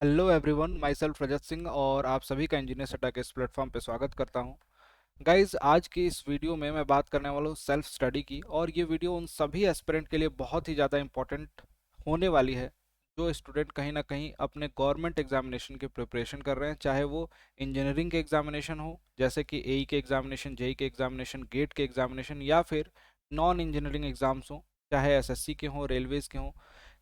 Hello everyone, my self रजत सिंह और आप सभी का इंजीनियर सटा के इस प्लेटफॉर्म पे स्वागत करता हूं। गाइस, आज की इस वीडियो में मैं बात करने वाला हूं सेल्फ स्टडी की, और ये वीडियो उन सभी एस्पिरेंट के लिए बहुत ही ज़्यादा इंपॉर्टेंट होने वाली है जो स्टूडेंट कहीं ना कहीं अपने गवर्नमेंट एग्जामिनेशन की प्रिपरेशन कर रहे हैं, चाहे वो इंजीनियरिंग के एग्जामिनेशन हो जैसे कि एई के एग्जामिनेशन, जेई के एग्जामिनेशन, गेट के एग्जामिनेशन, या फिर नॉन इंजीनियरिंग एग्जाम्स हों, चाहे एसएससी के हों, रेलवेज़ के हों।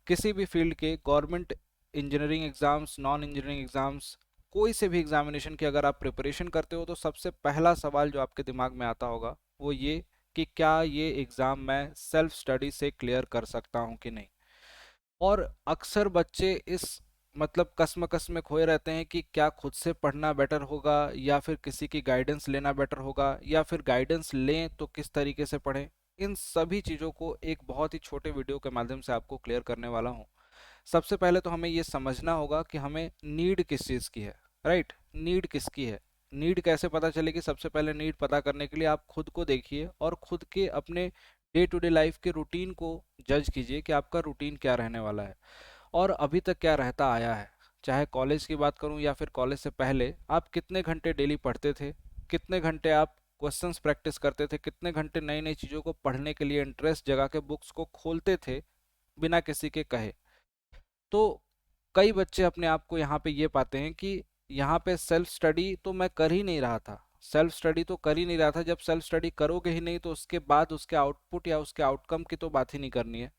किसी भी फील्ड के government engineering exams, non engineering exams, कोई से भी एग्जामिनेशन की अगर आप प्रिपरेशन करते हो तो सबसे पहला सवाल जो आपके दिमाग में आता होगा वो ये कि क्या ये एग्ज़ाम मैं सेल्फ स्टडी से क्लियर कर सकता हूँ कि नहीं। और अक्सर बच्चे इस कसमकस में खोए रहते हैं कि क्या खुद से पढ़ना बेटर होगा या फिर किसी की गाइडेंस लेना बेटर होगा, या फिर गाइडेंस लें तो किस तरीके से पढ़ें। इन सभी चीज़ों को एक बहुत ही छोटे वीडियो के माध्यम से आपको क्लियर करने वाला हूँ। सबसे पहले तो हमें ये समझना होगा कि हमें नीड किस चीज़ की है। राइट, नीड किसकी है। नीड कैसे पता चलेगी? सबसे पहले नीड पता करने के लिए आप खुद को देखिए और खुद के अपने डे टू डे लाइफ के रूटीन को जज कीजिए कि आपका रूटीन क्या रहने वाला है और अभी तक क्या रहता आया है। चाहे कॉलेज की बात करूं या फिर कॉलेज से पहले आप कितने घंटे डेली पढ़ते थे, कितने घंटे आप क्वेश्चंस प्रैक्टिस करते थे, कितने घंटे नई नई चीज़ों को पढ़ने के लिए इंटरेस्ट जगा के बुक्स को खोलते थे बिना किसी के कहे। तो कई बच्चे अपने आप को यहाँ पे ये पाते हैं कि यहाँ पे सेल्फ स्टडी तो मैं कर ही नहीं रहा था। सेल्फ स्टडी तो कर ही नहीं रहा था। जब सेल्फ स्टडी करोगे ही नहीं तो उसके बाद उसके आउटपुट या उसके आउटकम की तो बात ही नहीं करनी है।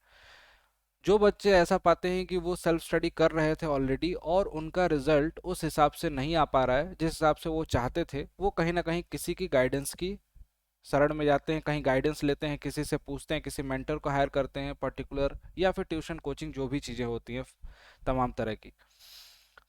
जो बच्चे ऐसा पाते हैं कि वो सेल्फ स्टडी कर रहे थे ऑलरेडी और उनका रिजल्ट उस हिसाब से नहीं आ पा रहा है जिस हिसाब से वो चाहते थे, वो कहीं ना कहीं किसी की गाइडेंस की शरण में जाते हैं, कहीं गाइडेंस लेते हैं, किसी से पूछते हैं, किसी मेंटर को हायर करते हैं पर्टिकुलर, या फिर ट्यूशन कोचिंग, जो भी चीज़ें होती हैं तमाम तरह की।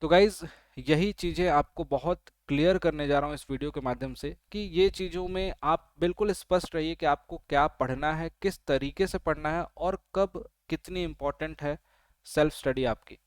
तो गाइज, यही चीज़ें आपको बहुत क्लियर करने जा रहा हूँ इस वीडियो के माध्यम से कि ये चीज़ों में आप बिल्कुल स्पष्ट रहिए कि आपको क्या पढ़ना है, किस तरीके से पढ़ना है और कब कितनी इम्पोर्टेंट है सेल्फ स्टडी आपकी।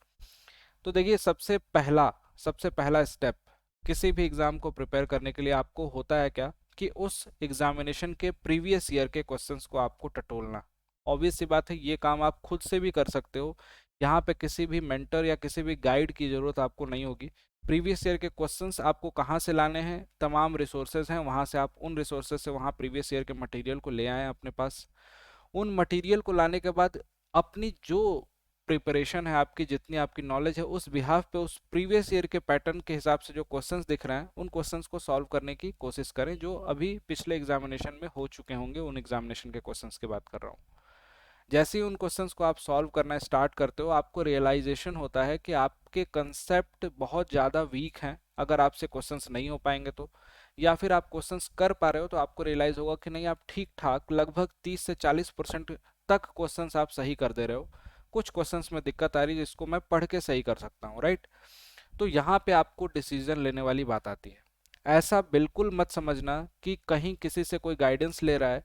तो देखिए, सबसे पहला स्टेप किसी भी एग्ज़ाम को प्रिपेयर करने के लिए आपको होता है क्या कि उस एग्जामिनेशन के प्रीवियस ईयर के क्वेश्चंस को आपको टटोलना। ऑब्वियस सी बात है, ये काम आप खुद से भी कर सकते हो। यहाँ पे किसी भी मेंटर या किसी भी गाइड की ज़रूरत आपको नहीं होगी। प्रीवियस ईयर के क्वेश्चंस आपको कहाँ से लाने हैं? तमाम रिसोर्सेज हैं, वहाँ से आप उन रिसोर्सेज से वहाँ प्रीवियस ईयर के मटेरियल को ले आएँ अपने पास। उन मटेरियल को लाने के बाद अपनी जो प्रिपरेशन है, आपकी जितनी आपकी नॉलेज है, उस बिहाफ पे उस प्रीवियस ईयर के पैटर्न के हिसाब से जो क्वेश्चंस दिख रहे हैं उन क्वेश्चंस को सॉल्व करने की कोशिश करें जो अभी पिछले एग्जामिनेशन में हो चुके होंगे। उन एग्जामिनेशन के क्वेश्चंस की बात कर रहा हूँ। जैसे ही उन क्वेश्चंस को आप सॉल्व करना स्टार्ट करते हो आपको रियलाइजेशन होता है कि आपके कंसेप्ट बहुत ज़्यादा वीक हैं अगर आपसे क्वेश्चंस नहीं हो पाएंगे तो, या फिर आप क्वेश्चंस कर पा रहे हो तो आपको रियलाइज होगा कि नहीं, आप ठीक ठाक लगभग 30 से 40% तक क्वेश्चंस आप सही कर दे रहे हो। कुछ क्वेश्चंस में दिक्कत आ रही है जिसको मैं पढ़ के सही कर सकता हूँ। राइट, तो यहाँ पे आपको डिसीजन लेने वाली बात आती है। ऐसा बिल्कुल मत समझना कि कहीं किसी से कोई गाइडेंस ले रहा है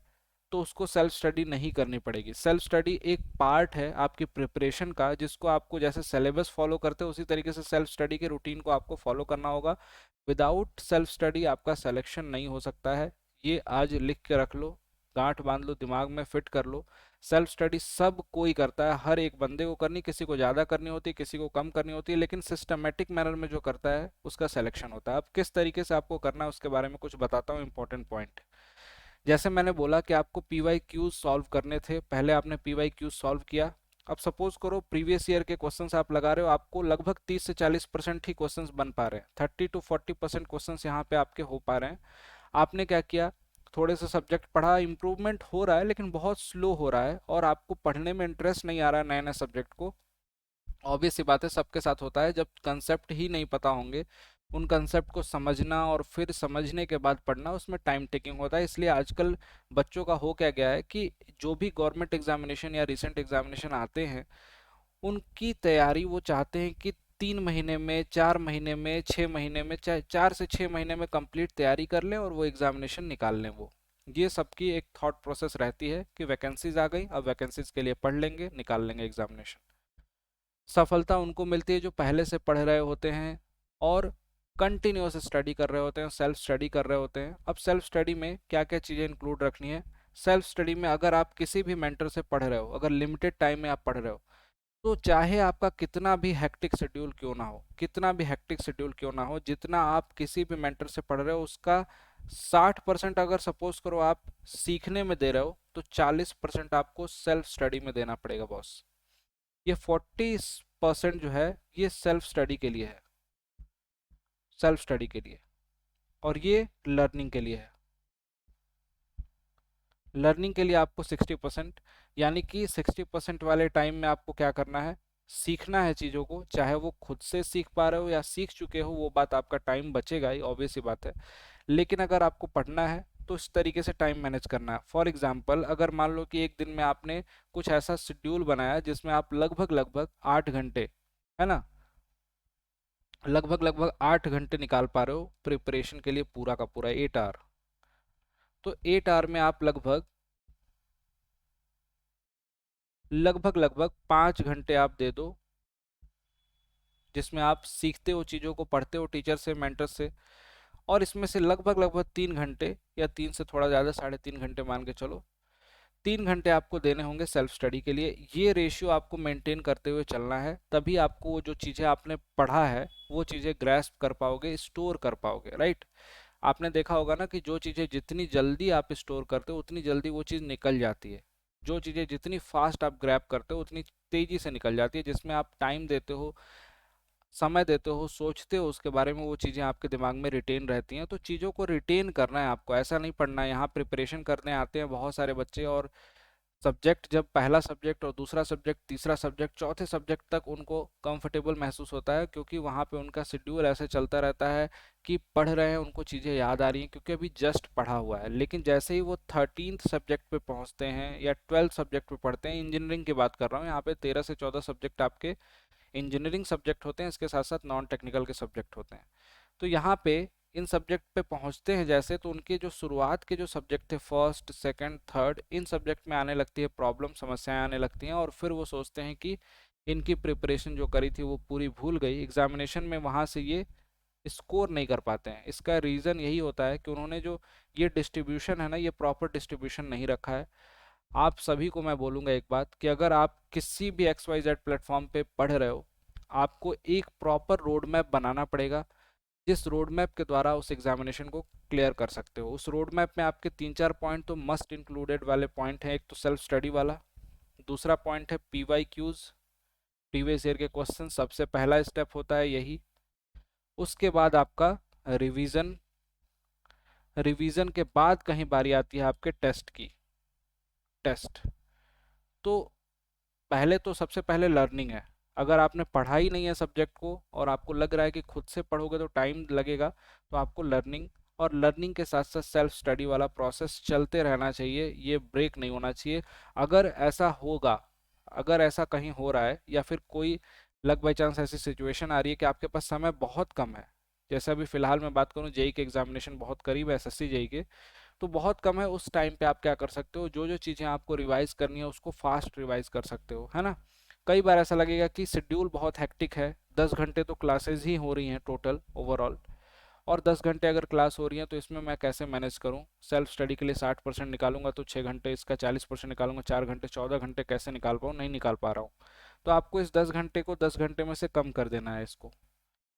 तो उसको सेल्फ स्टडी नहीं करनी पड़ेगी। सेल्फ स्टडी एक पार्ट है आपकी प्रिपरेशन का, जिसको आपको जैसे सिलेबस फॉलो करते हो उसी तरीके से सेल्फ स्टडी के रूटीन को आपको फॉलो करना होगा। विदाउट सेल्फ स्टडी आपका सिलेक्शन नहीं हो सकता है। ये आज लिख के रख लो, गांठ बांध लो, दिमाग में फिट कर लो। सेल्फ स्टडी सब कोई करता है, हर एक बंदे को करनी, किसी को ज़्यादा करनी होती है, किसी को कम करनी होती है, लेकिन सिस्टमेटिक मैनर में जो करता है उसका सिलेक्शन होता है। अब किस तरीके से आपको करना है उसके बारे में कुछ बताता हूँ, इंपॉर्टेंट पॉइंट। जैसे मैंने बोला कि आपको पी वाई क्यूज सॉल्व करने थे, पहले आपने पी वाई क्यूज सॉल्व किया। अब सपोज करो प्रीवियस ईयर के क्वेश्चंस आप लगा रहे हो, आपको लगभग 30 से 40% ही क्वेश्चंस बन पा रहे हैं, 30 to 40% क्वेश्चंस यहाँ पे आपके हो पा रहे हैं। आपने क्या किया? थोड़े से सब्जेक्ट पढ़ा, इंप्रूवमेंट हो रहा है लेकिन बहुत स्लो हो रहा है और आपको पढ़ने में इंटरेस्ट नहीं आ रहा है नए नए सब्जेक्ट को। ऑब्वियस सी बात है, सबके साथ होता है। जब कंसेप्ट ही नहीं पता होंगे, उन कंसेप्ट को समझना और फिर समझने के बाद पढ़ना, उसमें टाइम टेकिंग होता है। इसलिए आजकल बच्चों का हो क्या गया है कि जो भी गवर्नमेंट एग्जामिनेशन या रिसेंट एग्जामिनेशन आते हैं उनकी तैयारी वो चाहते हैं कि 3 महीने में, 4 महीने में, 6 महीने में, चाहे 4 से 6 महीने में कंप्लीट तैयारी कर लें और वो एग्जामिनेशन निकाल लें। वो ये सबकी एक थॉट प्रोसेस रहती है कि वैकेंसीज आ गई, अब वैकेंसीज के लिए पढ़ लेंगे, निकाल लेंगे एग्जामिनेशन। सफलता उनको मिलती है जो पहले से पढ़ रहे होते हैं और कंटिन्यूस स्टडी कर रहे होते हैं, सेल्फ स्टडी कर रहे होते हैं। अब सेल्फ स्टडी में क्या क्या चीज़ें इंक्लूड रखनी है? सेल्फ स्टडी में अगर आप किसी भी मेंटर से पढ़ रहे हो, अगर लिमिटेड टाइम में आप पढ़ रहे हो, तो चाहे आपका कितना भी हेक्टिक शेड्यूल क्यों ना हो, कितना भी हेक्टिक शेड्यूल क्यों ना हो, जितना आप किसी भी मेंटर से पढ़ रहे हो उसका 60% अगर सपोज करो आप सीखने में दे रहे हो, तो 40% आपको सेल्फ स्टडी में देना पड़ेगा बॉस। ये 40% जो है ये सेल्फ स्टडी के लिए है, सेल्फ स्टडी के लिए, और ये लर्निंग के लिए है। लर्निंग के लिए आपको 60%, यानी कि 60% वाले टाइम में आपको क्या करना है, सीखना है चीज़ों को, चाहे वो खुद से सीख पा रहे हो या सीख चुके हो, वो बात आपका टाइम बचेगा ही, ऑब्वियस सी बात है। लेकिन अगर आपको पढ़ना है तो इस तरीके से टाइम मैनेज करना है। फॉर एग्जाम्पल, अगर मान लो कि एक दिन में आपने कुछ ऐसा शेड्यूल बनाया जिसमें आप लगभग लगभग 8 घंटे, है ना, लगभग लगभग 8 घंटे निकाल पा रहे हो प्रिपरेशन के लिए, पूरा का पूरा 8 आवर, तो 8 आवर में आप लगभग लगभग लगभग 5 घंटे आप दे दो, जिसमें आप सीखते हो चीज़ों को, पढ़ते हो टीचर से, मेंटर से। और इसमें से लगभग लगभग 3 घंटे, या 3 से थोड़ा ज़्यादा, 3.5 घंटे मान के चलो, 3 घंटे आपको देने होंगे सेल्फ स्टडी के लिए। ये रेशियो आपको मेंटेन करते हुए चलना है, तभी आपको वो जो चीज़ें आपने पढ़ा है वो चीज़ें ग्रैस्प कर पाओगे, स्टोर कर पाओगे, राइट। आपने देखा होगा ना कि जो चीज़ें जितनी जल्दी आप स्टोर करते हो उतनी जल्दी वो चीज़ निकल जाती है, जो चीज़ें जितनी फास्ट आप ग्रैब करते हो उतनी तेज़ी से निकल जाती है। जिसमें आप टाइम देते हो, समय देते हो, सोचते हो उसके बारे में, वो चीज़ें आपके दिमाग में रिटेन रहती हैं। तो चीज़ों को रिटेन करना है आपको, ऐसा नहीं पढ़ना है। यहाँ प्रिपरेशन करने आते हैं बहुत सारे बच्चे, और सब्जेक्ट जब पहला सब्जेक्ट और दूसरा सब्जेक्ट, तीसरा सब्जेक्ट, चौथे सब्जेक्ट तक उनको कंफर्टेबल महसूस होता है, क्योंकि वहाँ पे उनका शेड्यूल ऐसे चलता रहता है कि पढ़ रहे हैं, उनको चीज़ें याद आ रही हैं क्योंकि अभी जस्ट पढ़ा हुआ है। लेकिन जैसे ही वो 13th सब्जेक्ट पे पहुँचते हैं या 12th सब्जेक्ट पे पढ़ते हैं, इंजीनियरिंग की बात कर रहा हूँ यहाँ पे, 13 से 14 सब्जेक्ट आपके इंजीनियरिंग सब्जेक्ट होते हैं, इसके साथ साथ नॉन टेक्निकल के सब्जेक्ट होते हैं। तो यहाँ पे इन सब्जेक्ट पे पहुँचते हैं जैसे, तो उनके जो शुरुआत के जो सब्जेक्ट थे, फर्स्ट सेकंड थर्ड, इन सब्जेक्ट में आने लगती है प्रॉब्लम, समस्याएं आने लगती हैं, और फिर वो सोचते हैं कि इनकी प्रिपरेशन जो करी थी वो पूरी भूल गई, एग्जामिनेशन में वहाँ से ये स्कोर नहीं कर पाते हैं। इसका रीज़न यही होता है कि उन्होंने जो ये डिस्ट्रीब्यूशन है ना, ये प्रॉपर डिस्ट्रीब्यूशन नहीं रखा है। आप सभी को मैं बोलूँगा एक बात, कि अगर आप किसी भी XYZ प्लेटफॉर्म पे पढ़ रहे हो, आपको एक प्रॉपर रोड मैप बनाना पड़ेगा, जिस रोड मैप के द्वारा उस एग्जामिनेशन को क्लियर कर सकते हो। उस रोड मैप में आपके 3-4 पॉइंट तो मस्ट इंक्लूडेड वाले पॉइंट हैं। एक तो सेल्फ स्टडी वाला, दूसरा पॉइंट है PYQs, प्रीवियस ईयर के क्वेश्चन, सबसे पहला स्टेप होता है यही। उसके बाद आपका रिवीजन, रिवीजन के बाद कहीं बारी आती है आपके टेस्ट की, टेस्ट। तो पहले तो सबसे पहले लर्निंग है। अगर आपने पढ़ा ही नहीं है सब्जेक्ट को और आपको लग रहा है कि खुद से पढ़ोगे तो टाइम लगेगा, तो आपको लर्निंग, और लर्निंग के साथ साथ सेल्फ स्टडी वाला प्रोसेस चलते रहना चाहिए, ये ब्रेक नहीं होना चाहिए। अगर ऐसा होगा, अगर ऐसा कहीं हो रहा है, या फिर कोई लक बाई चांस ऐसी सिचुएशन आ रही है कि आपके पास समय बहुत कम है, जैसे अभी फिलहाल मैं बात करूं, जेई के एग्जामिनेशन बहुत करीब है, SSC जेई के, तो बहुत कम है, उस टाइम पे आप क्या कर सकते हो, जो जो चीज़ें आपको रिवाइज करनी है उसको फास्ट रिवाइज कर सकते हो, है ना। कई बार ऐसा लगेगा कि शेड्यूल बहुत हेक्टिक है, 10 घंटे तो क्लासेज ही हो रही हैं टोटल ओवरऑल, और 10 घंटे अगर क्लास हो रही है तो इसमें मैं कैसे मैनेज करूं, सेल्फ स्टडी के लिए 60% निकालूंगा तो 6 घंटे, इसका 40% निकालूंगा, 4 घंटे, 14 घंटे कैसे निकाल पाऊँ, नहीं निकाल पा रहा हूँ। तो आपको इस 10 घंटे को 10 घंटे में से कम कर देना है इसको,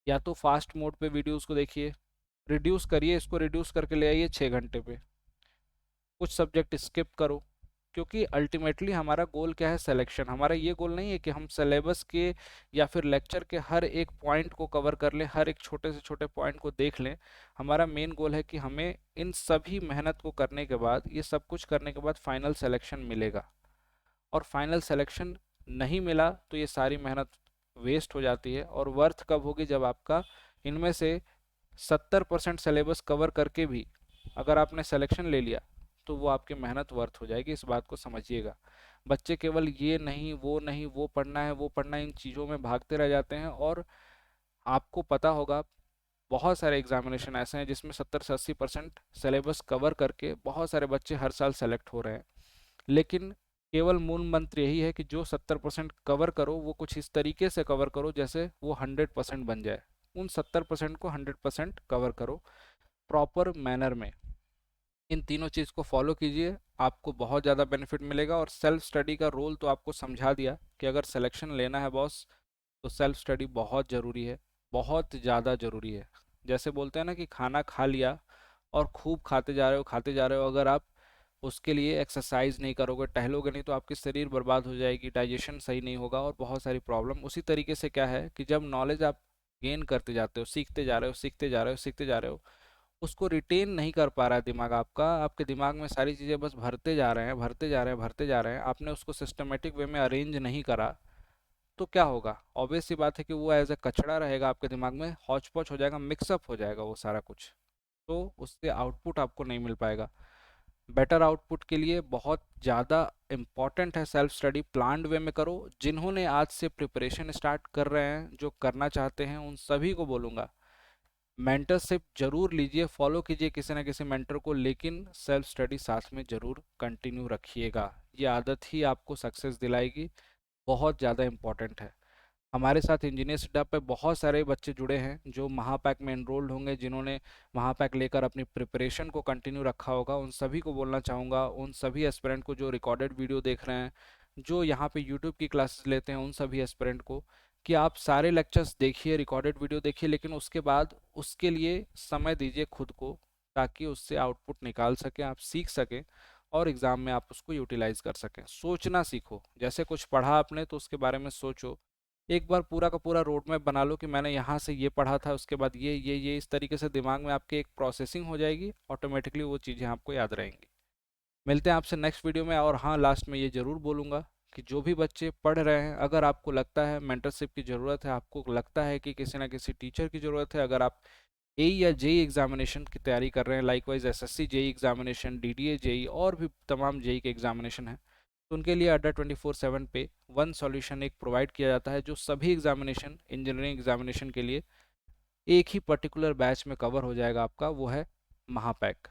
या तो फास्ट मोड पे वीडियोस को देखिए, रिड्यूस करिए इसको, रिड्यूस करके ले आइए 6 घंटे पे, कुछ सब्जेक्ट स्किप करो। क्योंकि अल्टीमेटली हमारा गोल क्या है, सिलेक्शन। हमारा ये गोल नहीं है कि हम सिलेबस के या फिर लेक्चर के हर एक पॉइंट को कवर कर लें, हर एक छोटे से छोटे पॉइंट को देख लें। हमारा मेन गोल है कि हमें इन सभी मेहनत को करने के बाद, ये सब कुछ करने के बाद फाइनल सिलेक्शन मिलेगा। और फाइनल सिलेक्शन नहीं मिला तो ये सारी मेहनत वेस्ट हो जाती है। और वर्थ कब होगी, जब आपका इनमें से 70% सिलेबस कवर करके भी अगर आपने सिलेक्शन ले लिया, तो वो आपकी मेहनत वर्थ हो जाएगी, इस बात को समझिएगा। बच्चे केवल ये नहीं, वो नहीं, वो पढ़ना है, वो पढ़ना है, इन चीज़ों में भागते रह जाते हैं। और आपको पता होगा, बहुत सारे एग्जामिनेशन ऐसे हैं जिसमें 70 से 80% सिलेबस कवर करके बहुत सारे बच्चे हर साल सेलेक्ट हो रहे हैं। लेकिन केवल मूल मंत्र यही है कि जो 70% कवर करो, वो कुछ इस तरीके से कवर करो जैसे वो 100% बन जाए। उन 70% को 100% कवर करो, प्रॉपर मैनर में, इन तीनों चीज़ को फॉलो कीजिए, आपको बहुत ज़्यादा बेनिफिट मिलेगा। और सेल्फ स्टडी का रोल तो आपको समझा दिया कि अगर सिलेक्शन लेना है बॉस, तो सेल्फ स्टडी बहुत ज़रूरी है, बहुत ज़्यादा ज़रूरी है। जैसे बोलते हैं ना कि खाना खा लिया और खूब खाते जा रहे हो खाते जा रहे हो, अगर आप उसके लिए एक्सरसाइज नहीं करोगे, टहलोगे नहीं, तो आपकी शरीर बर्बाद हो जाएगी, डाइजेशन सही नहीं होगा और बहुत सारी प्रॉब्लम। उसी तरीके से क्या है कि जब नॉलेज आप गेन करते जाते हो, सीखते जा रहे हो सीखते जा रहे हो सीखते जा रहे हो, उसको रिटेन नहीं कर पा रहा है दिमाग आपका, आपके दिमाग में सारी चीज़ें बस भरते जा रहे हैं भरते जा रहे हैं भरते जा रहे हैं, आपने उसको सिस्टमेटिक वे में अरेंज नहीं करा, तो क्या होगा? ऑब्वियस सी बात है कि वो एज ए कचड़ा रहेगा आपके दिमाग में, हौच पौच हो जाएगा, मिक्सअप हो जाएगा वो सारा कुछ, तो उससे आउटपुट आपको नहीं मिल पाएगा। बेटर आउटपुट के लिए बहुत ज़्यादा इम्पॉर्टेंट है सेल्फ स्टडी, प्लान्ड वे में करो। जिन्होंने आज से प्रिपरेशन स्टार्ट कर रहे हैं, जो करना चाहते हैं, उन सभी को बोलूँगा मेंटरशिप जरूर लीजिए, फॉलो कीजिए किसी ना किसी मेंटर को, लेकिन सेल्फ स्टडी साथ में जरूर कंटिन्यू रखिएगा। ये आदत ही आपको सक्सेस दिलाएगी, बहुत ज़्यादा इम्पॉर्टेंट है। हमारे साथ इंजीनियर्स डब पे बहुत सारे बच्चे जुड़े हैं जो महापैक में एनरोल्ड होंगे, जिन्होंने महापैक लेकर अपनी प्रिपरेशन को कंटिन्यू रखा होगा। उन सभी को बोलना चाहूँगा, उन सभी एस्पिरेंट को जो रिकॉर्डेड वीडियो देख रहे हैं, जो यहाँ पे यूट्यूब की क्लासेस लेते हैं, उन सभी एस्पिरेंट को कि आप सारे लेक्चर्स देखिए, रिकॉर्डेड वीडियो देखिए, लेकिन उसके बाद उसके लिए समय दीजिए खुद को, ताकि उससे आउटपुट निकाल सकें, आप सीख सकें और एग्ज़ाम में आप उसको यूटिलाइज कर सकें। सोचना सीखो, जैसे कुछ पढ़ा आपने तो उसके बारे में सोचो, एक बार पूरा का पूरा रोड मैप बना लो कि मैंने यहाँ से ये पढ़ा था, उसके बाद ये इस तरीके से दिमाग में आपके एक प्रोसेसिंग हो जाएगी, ऑटोमेटिकली वो चीज़ें आपको याद रहेंगी। मिलते हैं आपसे नेक्स्ट वीडियो में। और हाँ, लास्ट में ये ज़रूर बोलूँगा कि जो भी बच्चे पढ़ रहे हैं, अगर आपको लगता है मेंटरशिप की ज़रूरत है, आपको लगता है कि किसी ना किसी टीचर की ज़रूरत है, अगर आप एई या जेई एग्जामिनेशन की तैयारी कर रहे हैं, likewise SSC JE examination, DDA JE और भी तमाम जेई के एग्जामिनेशन हैं, तो उनके लिए अड्डा 24/7 पे वन सॉल्यूशन एक प्रोवाइड किया जाता है, जो सभी एग्जामिनेशन, इंजीनियरिंग एग्जामिनेशन के लिए एक ही पर्टिकुलर बैच में कवर हो जाएगा आपका, वो है महापैक।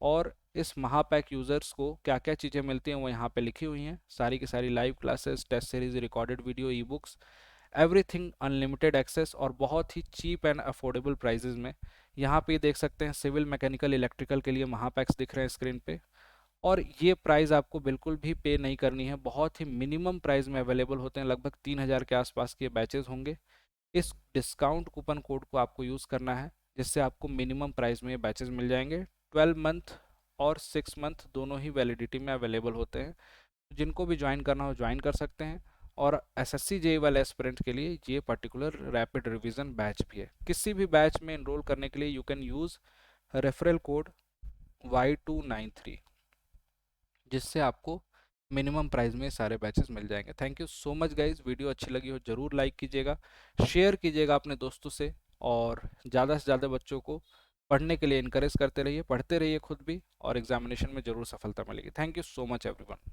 और इस महापैक यूज़र्स को क्या क्या चीज़ें मिलती हैं वो यहाँ पे लिखी हुई हैं, सारी की सारी live classes, test series, recorded video, e books, everything unlimited access और बहुत ही चीप एंड अफोर्डेबल प्राइजेज में। यहाँ पे देख सकते हैं सिविल, मैकेनिकल, इलेक्ट्रिकल के लिए महापैक्स दिख रहे हैं स्क्रीन पे, और ये प्राइस आपको बिल्कुल भी पे नहीं करनी है, बहुत ही मिनिमम प्राइस में अवेलेबल होते हैं, लगभग 3,000 के आसपास के बैचेस होंगे। इस डिस्काउंट कूपन कोड को आपको यूज़ करना है, जिससे आपको मिनिमम प्राइस में ये बैचेस मिल जाएंगे। 12 मंथ और 6 मंथ दोनों ही वैलिडिटी में अवेलेबल होते हैं, जिनको भी ज्वाइन करना हो ज्वाइन कर सकते हैं। और एसएससी जेई वाले एस्पिरेंट के लिए ये पर्टिकुलर रैपिड रिवीजन बैच भी है। किसी भी बैच में इनरोल करने के लिए you can use referral code Y293, जिससे आपको मिनिमम प्राइस में सारे बैचेस मिल जाएंगे। Thank you so much guys, video अच्छी लगी हो जरूर लाइक कीजिएगा, शेयर कीजिएगा अपने दोस्तों से, और ज़्यादा से ज़्यादा बच्चों को पढ़ने के लिए इनकरेज करते रहिए, पढ़ते रहिए खुद भी, और एग्जामिनेशन में ज़रूर सफलता मिलेगी। Thank you so much everyone.